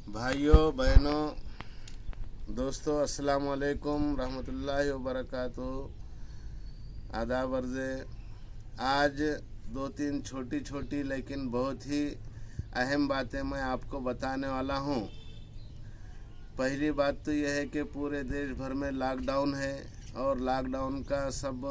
भाइयों बहनों दोस्तों, अस्सलाम वालेकुम रहमतुल्लाहि व बरकातुहू। आदाब अर्ज़े। आज दो तीन छोटी छोटी लेकिन बहुत ही अहम बातें मैं आपको बताने वाला हूँ। पहली बात तो यह है कि पूरे देश भर में लॉकडाउन है और लॉकडाउन का सब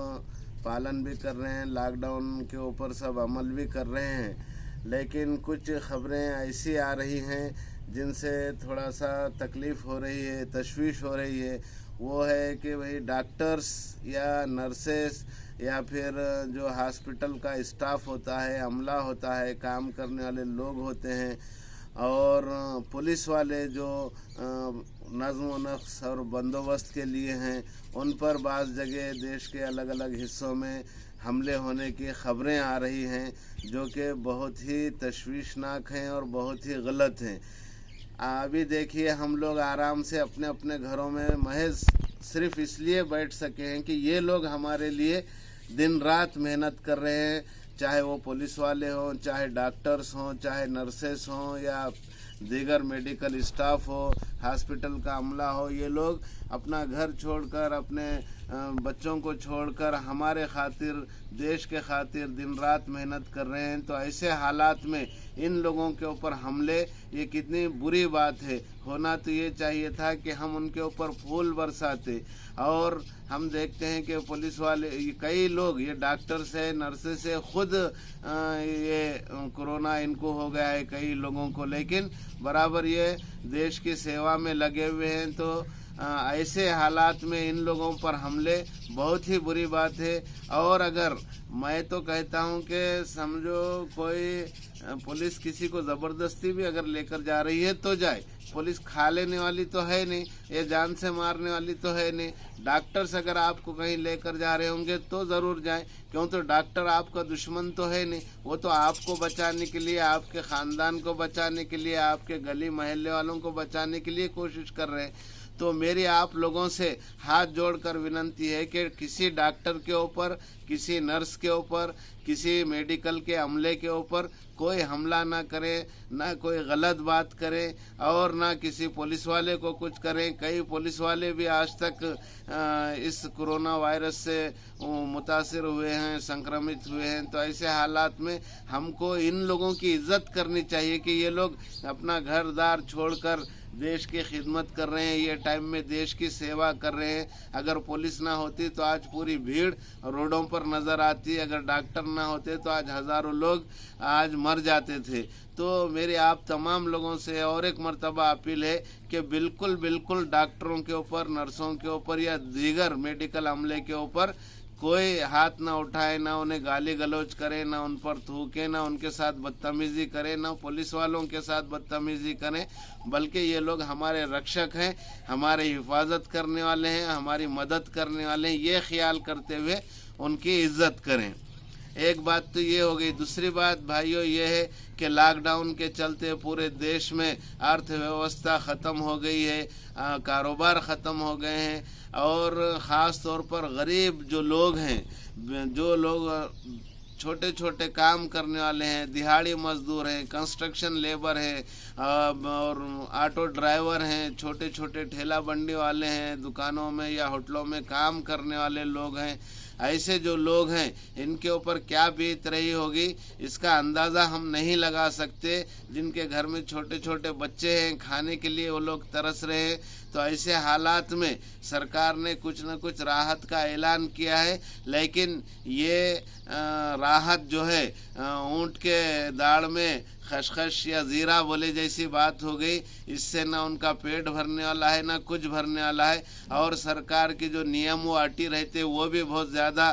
पालन भी कर रहे हैं, लॉकडाउन के ऊपर सब अमल भी कर रहे हैं। लेकिन कुछ खबरें ऐसी आ रही हैं जिनसे थोड़ा सा तकलीफ़ हो रही है, तशवीश हो रही है। वो है कि भाई डॉक्टर्स या नर्सेस या फिर जो हॉस्पिटल का स्टाफ होता है, अमला होता है, काम करने वाले लोग होते हैं, और पुलिस वाले जो नज़्म व नक्श और बंदोबस्त के लिए हैं, उन पर बाज़ जगह देश के अलग अलग हिस्सों में हमले होने की ख़बरें आ रही हैं, जो कि बहुत ही तशवीशनाक हैं और बहुत ही गलत हैं। अभी देखिए, हम लोग आराम से अपने अपने घरों में महज सिर्फ इसलिए बैठ सके हैं कि ये लोग हमारे लिए दिन रात मेहनत कर रहे हैं, चाहे वो पुलिस वाले हों, चाहे डॉक्टर्स हों, चाहे नर्सेस हों या दीगर मेडिकल स्टाफ हो, हॉस्पिटल का अमला हो। ये लोग अपना घर छोड़कर, अपने बच्चों को छोड़कर हमारे खातिर, देश के खातिर दिन रात मेहनत कर रहे हैं। तो ऐसे हालात में इन लोगों के ऊपर हमले, ये कितनी बुरी बात है। होना तो ये चाहिए था कि हम उनके ऊपर फूल बरसाते। और हम देखते हैं कि पुलिस वाले, कई लोग, ये डॉक्टर्स है, नर्सेस है, खुद ये कोरोना इनको हो गया है कई लोगों को, लेकिन बराबर ये देश की सेवा में लगे हुए हैं। तो ऐसे हालात में इन लोगों पर हमले बहुत ही बुरी बात है। और अगर मैं तो कहता हूं कि समझो कोई पुलिस किसी को ज़बरदस्ती भी अगर लेकर जा रही है तो जाए, पुलिस खा लेने वाली तो है नहीं, ये जान से मारने वाली तो है नहीं। डॉक्टर्स अगर आपको कहीं लेकर जा रहे होंगे तो ज़रूर जाएं, क्यों? तो डॉक्टर आपका दुश्मन तो है नहीं, वो तो आपको बचाने के लिए, आपके ख़ानदान को बचाने के लिए, आपके गली मोहल्ले वालों को बचाने के लिए कोशिश कर रहे हैं। तो मेरी आप लोगों से हाथ जोड़कर विनती है कि किसी डॉक्टर के ऊपर, किसी नर्स के ऊपर, किसी मेडिकल के अमले के ऊपर कोई हमला ना करें, ना कोई गलत बात करें और ना किसी पुलिस वाले को कुछ करें। कई पुलिस वाले भी आज तक इस कोरोना वायरस से मुतासिर हुए हैं, संक्रमित हुए हैं। तो ऐसे हालात में हमको इन लोगों की इज्जत करनी चाहिए कि ये लोग अपना घर दार छोड़कर देश की खिदमत कर रहे हैं, ये टाइम में देश की सेवा कर रहे हैं। अगर पुलिस ना होती तो आज पूरी भीड़ रोडों पर नज़र आती, अगर डॉक्टर ना होते तो आज हज़ारों लोग आज मर जाते थे। तो मेरे आप तमाम लोगों से और एक मर्तबा अपील है कि बिल्कुल बिल्कुल डॉक्टरों के ऊपर, नर्सों के ऊपर या दीगर मेडिकल अमले के ऊपर कोई हाथ ना उठाए, ना उन्हें गाली गलौज करे, ना उन पर थूके, ना उनके साथ बदतमीज़ी करे, ना पुलिस वालों के साथ बदतमीज़ी करें। बल्कि ये लोग हमारे रक्षक हैं, हमारे हिफाजत करने वाले हैं, हमारी मदद करने वाले हैं। ये ख्याल करते हुए उनकी इज्जत करें। एक बात तो ये हो गई। दूसरी बात भाइयों ये है कि लॉकडाउन के चलते पूरे देश में अर्थव्यवस्था ख़त्म हो गई है, कारोबार ख़त्म हो गए हैं, और ख़ास तौर पर गरीब जो लोग हैं, जो लोग छोटे छोटे काम करने वाले हैं, दिहाड़ी मजदूर हैं, कंस्ट्रक्शन लेबर हैं, और ऑटो ड्राइवर हैं, छोटे छोटे ठेला बंडी वाले हैं, दुकानों में या होटलों में काम करने वाले लोग हैं, ऐसे जो लोग हैं इनके ऊपर क्या बीत रही होगी इसका अंदाज़ा हम नहीं लगा सकते। जिनके घर में छोटे छोटे बच्चे हैं, खाने के लिए वो लोग तरस रहे हैं। तो ऐसे हालात में सरकार ने कुछ न कुछ राहत का ऐलान किया है, लेकिन ये राहत जो है ऊँट के दाढ़ में खशखश या ज़ीरा बोले जैसी बात हो गई। इससे ना उनका पेट भरने वाला है, ना कुछ भरने वाला है। और सरकार के जो नियम वो अटी रहते वो भी बहुत ज़्यादा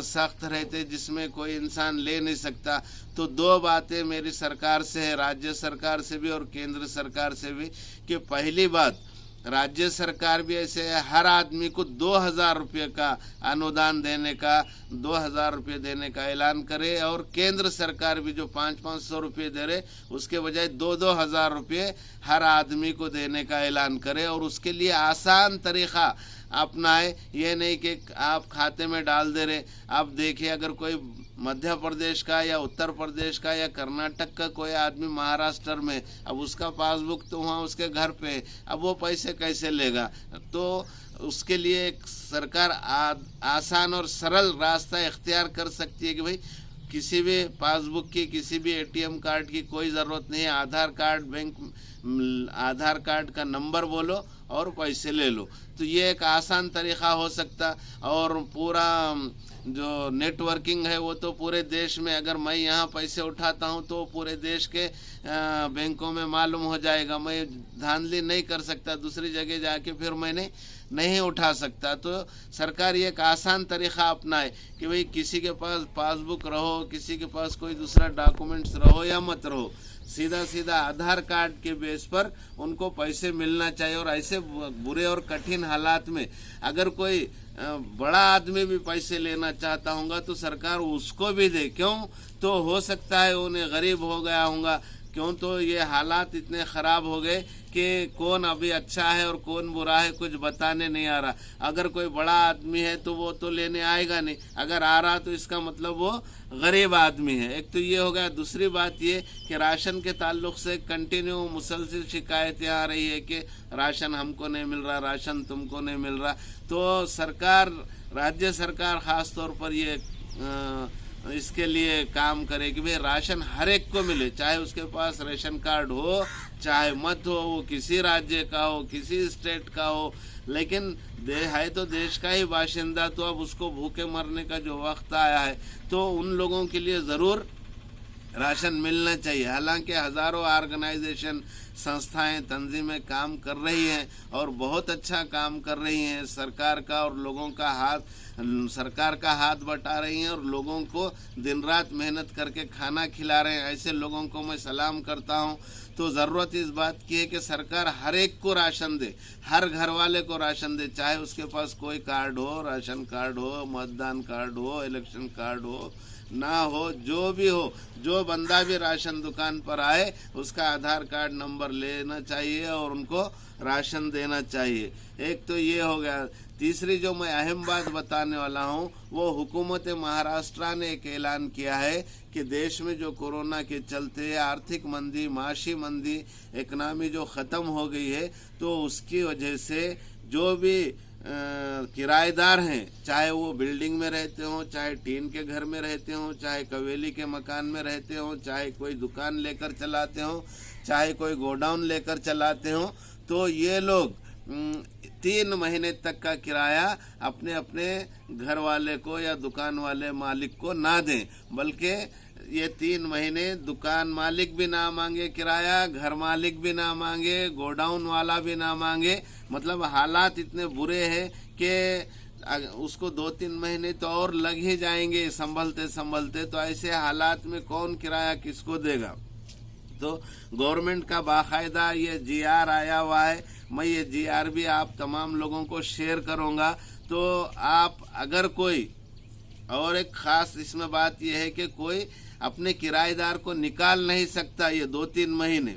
सख्त रहते, जिसमें कोई इंसान ले नहीं सकता। तो दो बातें मेरी सरकार से है, राज्य सरकार से भी और केंद्र सरकार से भी, कि पहली बात, राज्य सरकार भी ऐसे हर आदमी को 2000 रुपये का अनुदान देने का, 2000 रुपये देने का ऐलान करे, और केंद्र सरकार भी जो 500-500 रुपये दे रहे उसके बजाय 2-2 हज़ार रुपये हर आदमी को देने का ऐलान करे। और उसके लिए आसान तरीक़ा अपनाए। ये नहीं कि आप खाते में डाल दे रहे। आप देखिए, अगर कोई मध्य प्रदेश का या उत्तर प्रदेश का या कर्नाटक का कोई आदमी महाराष्ट्र में, अब उसका पासबुक तो वहाँ उसके घर पे है, अब वो पैसे कैसे लेगा? तो उसके लिए एक सरकार आसान और सरल रास्ता इख्तियार कर सकती है कि भाई किसी भी पासबुक की, किसी भी एटीएम कार्ड की कोई ज़रूरत नहीं है। आधार कार्ड, आधार कार्ड का नंबर बोलो और पैसे ले लो। तो ये एक आसान तरीक़ा हो सकता। और पूरा जो नेटवर्किंग है वो तो पूरे देश में, अगर मैं यहाँ पैसे उठाता हूँ तो पूरे देश के बैंकों में मालूम हो जाएगा। मैं धांधली नहीं कर सकता, दूसरी जगह जाके फिर मैंने नहीं उठा सकता। तो सरकार ये एक आसान तरीक़ा अपनाए कि भाई किसी के पास पासबुक रहो, किसी के पास कोई दूसरा डॉक्यूमेंट्स रहो या मत रहो, सीधा सीधा आधार कार्ड के बेस पर उनको पैसे मिलना चाहिए। और ऐसे बुरे और कठिन हालात में अगर कोई बड़ा आदमी भी पैसे लेना चाहता होगा तो सरकार उसको भी दे। क्यों? तो हो सकता है उन्हें गरीब हो गया होगा। क्यों? तो ये हालात इतने ख़राब हो गए कि कौन अभी अच्छा है और कौन बुरा है कुछ बताने नहीं आ रहा। अगर कोई बड़ा आदमी है तो वो तो लेने आएगा नहीं, अगर आ रहा तो इसका मतलब वो गरीब आदमी है। एक तो ये हो गया। दूसरी बात ये कि राशन के ताल्लुक़ से कंटिन्यू मुसलसिल शिकायतें आ रही है कि राशन हमको नहीं मिल रहा, राशन तुमको नहीं मिल रहा। तो सरकार, राज्य सरकार ख़ास तौर पर ये इसके लिए काम करे कि भाई राशन हर एक को मिले, चाहे उसके पास राशन कार्ड हो चाहे मत हो, वो किसी राज्य का हो, किसी स्टेट का हो, लेकिन है तो देश का ही बाशिंदा। तो अब उसको भूखे मरने का जो वक्त आया है तो उन लोगों के लिए ज़रूर राशन मिलना चाहिए। हालांकि हज़ारों ऑर्गेनाइजेशन, संस्थाएं, तंजीमें काम कर रही हैं और बहुत अच्छा काम कर रही हैं। सरकार का और लोगों का हाथ, सरकार का हाथ बटा रही हैं और लोगों को दिन रात मेहनत करके खाना खिला रहे हैं। ऐसे लोगों को मैं सलाम करता हूं। तो ज़रूरत इस बात की है कि सरकार हर एक को राशन दे, हर घर वाले को राशन दे, चाहे उसके पास कोई कार्ड हो, राशन कार्ड हो, मतदान कार्ड हो, इलेक्शन कार्ड हो ना हो, जो भी हो, जो बंदा भी राशन दुकान पर आए उसका आधार कार्ड नंबर लेना चाहिए और उनको राशन देना चाहिए। एक तो ये हो गया। तीसरी जो मैं अहम बात बताने वाला हूँ वो हुकूमत महाराष्ट्र ने एक ऐलान किया है कि देश में जो कोरोना के चलते आर्थिक मंदी, माशी मंदी, इकनॉमी जो ख़त्म हो गई है, तो उसकी वजह से जो भी किराएदार हैं, चाहे वो बिल्डिंग में रहते हों, चाहे टीन के घर में रहते हों, चाहे कवेली के मकान में रहते हों, चाहे कोई दुकान लेकर चलाते हों, चाहे कोई गोडाउन लेकर चलाते हों, तो ये लोग 3 महीने तक का किराया अपने अपने घर वाले को या दुकान वाले मालिक को ना दें, बल्कि ये 3 महीने दुकान मालिक भी ना मांगे किराया, घर मालिक भी ना मांगे, गोडाउन वाला भी ना मांगे। मतलब हालात इतने बुरे हैं कि उसको 2-3 महीने तो और लग ही जाएंगे संभलते संभलते। तो ऐसे हालात में कौन किराया किसको देगा? तो गवर्नमेंट का बाकायदा ये GR आया हुआ है। मैं ये GR भी आप तमाम लोगों को शेयर करूँगा। तो आप अगर कोई, और एक ख़ास इसमें बात यह है कि कोई अपने किराएदार को निकाल नहीं सकता ये 2-3 महीने।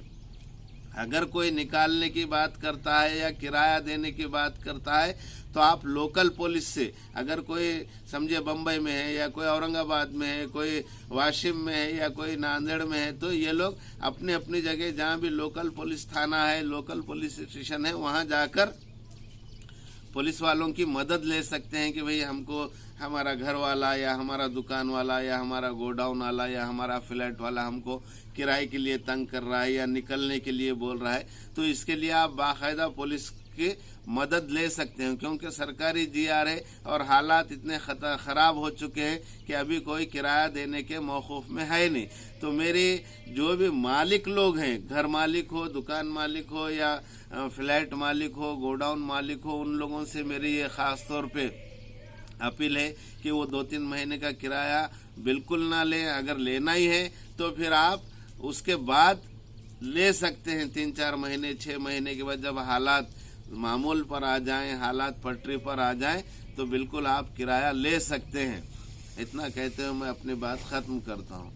अगर कोई निकालने की बात करता है या किराया देने की बात करता है तो आप लोकल पुलिस से, अगर कोई समझे बम्बई में है या कोई औरंगाबाद में है, कोई वाशिम में है या कोई नांदेड़ में है, तो ये लोग अपनी अपनी जगह जहाँ भी लोकल पुलिस थाना है, लोकल पुलिस स्टेशन है, वहाँ जाकर पुलिस वालों की मदद ले सकते हैं कि भाई हमको हमारा घर वाला या हमारा दुकान वाला या हमारा गोडाउन वाला या हमारा फ्लैट वाला हमको किराए के लिए तंग कर रहा है या निकलने के लिए बोल रहा है। तो इसके लिए आप बाकायदा पुलिस की मदद ले सकते हैं, क्योंकि सरकारी GR है और हालात इतने ख़राब हो चुके हैं कि अभी कोई किराया देने के मौक़ूफ़ में है नहीं। तो मेरी जो भी मालिक लोग हैं, घर मालिक हो, दुकान मालिक हो या फ्लैट मालिक हो, गोडाउन मालिक हो, उन लोगों से मेरी ये ख़ास तौर पे अपील है कि वो 2-3 महीने का किराया बिल्कुल ना लें। अगर लेना ही है तो फिर आप उसके बाद ले सकते हैं, 3-4 महीने, 6 महीने के बाद जब हालात मामूल पर आ जाएं, हालात पटरी पर आ जाएं, तो बिल्कुल आप किराया ले सकते हैं। इतना कहते हुए मैं अपनी बात ख़त्म करता हूँ।